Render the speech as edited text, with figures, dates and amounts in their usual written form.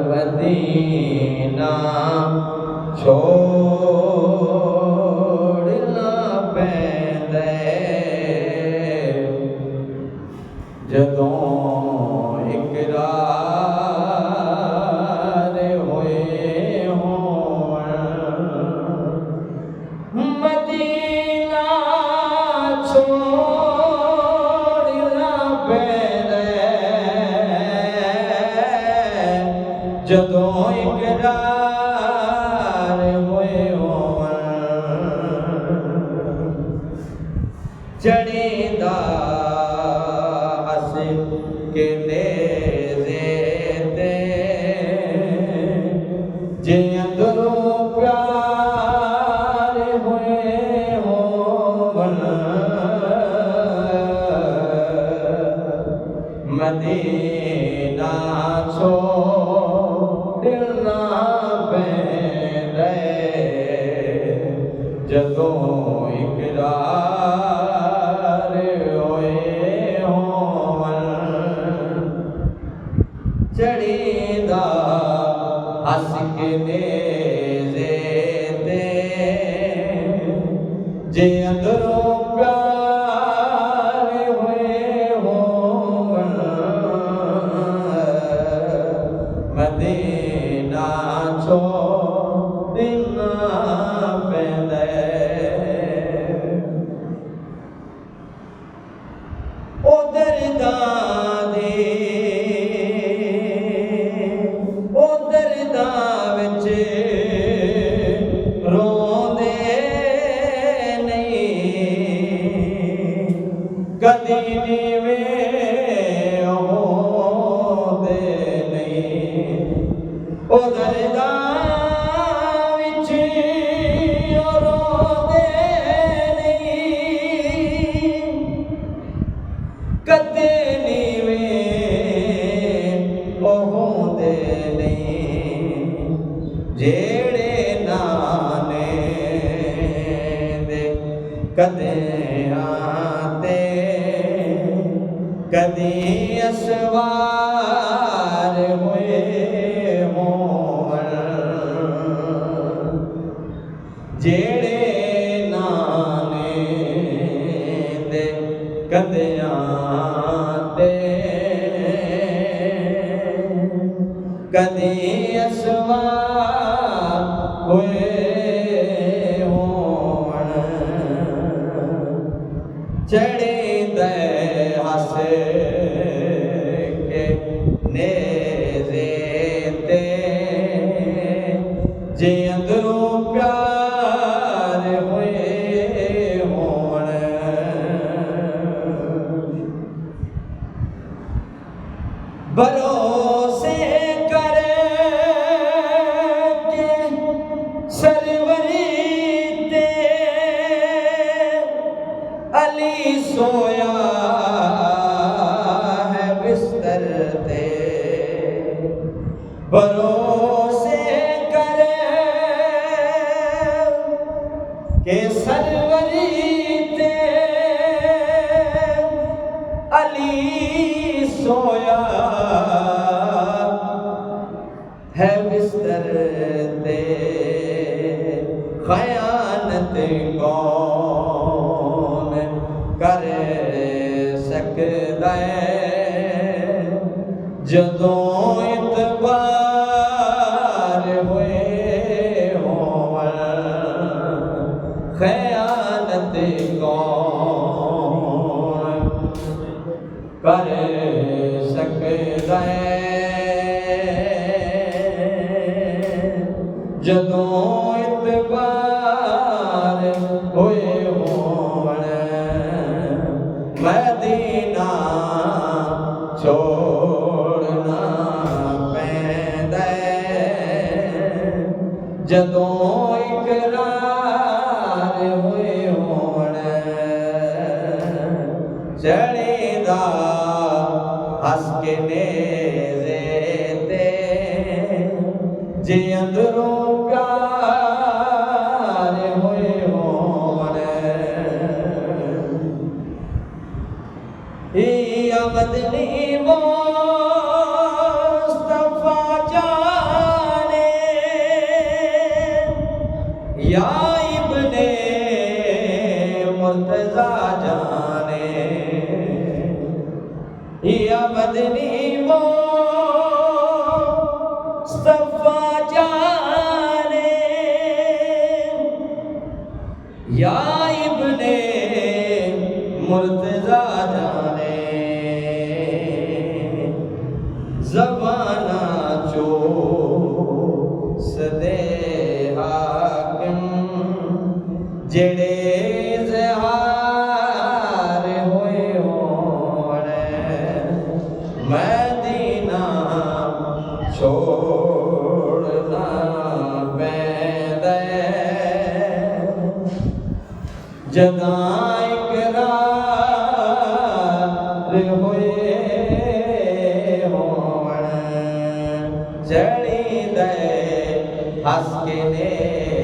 Medina छोड़ना पैंदे जदों इकरार होए होण मदीना छोड़ना पैंदे जदों इकरार होए होण चढ़ीदा हस के नेज़े ते जे अंदरों प्यार होए होवन मदीना छोड़ना पैंदे जदों इकरार होए होवन चढ़ीदा हस के नेज़े ते जे अंदरों प्यार होए होवन मदीना छोड़ना पैंदे ओ दर्दां विच रोंदे नहीं कदी नीवें होंदे नहीं ओ दर्दां विच रोंदे नहीं कदे नीवें होंदे नहीं जेड़े नाने दे कदे आते कदी असवार होए होवन जेड़े नाने दे कदे आते कदी असवार होए होवन चढ़ीदे हस के नेज़े ते जे अंदरों प्यार होए होवन भरोसे करे के सरवरी ते अली सोया है बिस्तर ते भरोसे करे के सरवरी ते अली सोया है बिस्तर ते खयानत कौन कर सकदा जदों इतबार होए होवन खयानत कौन कर सकदा जदों इतबार होए होवन मदीना छोड़ना पैंदे जदों इकरार होए होवन चढ़ीदा हस के नेज़े ते जे अंदरों प्यार होए होवन या मदनी मुस्तफा जाने या इब्ने मुर्तजा जाने या मदनी मुस्तफा जाने या इब्ने मुर्तजा जाने ज़बाना चो सदे हाकिम जेड़े ज़हार होए होने मदीना छोड़ना पैंदे जदां इकरार होए होवण जड़ी दे हंस के ने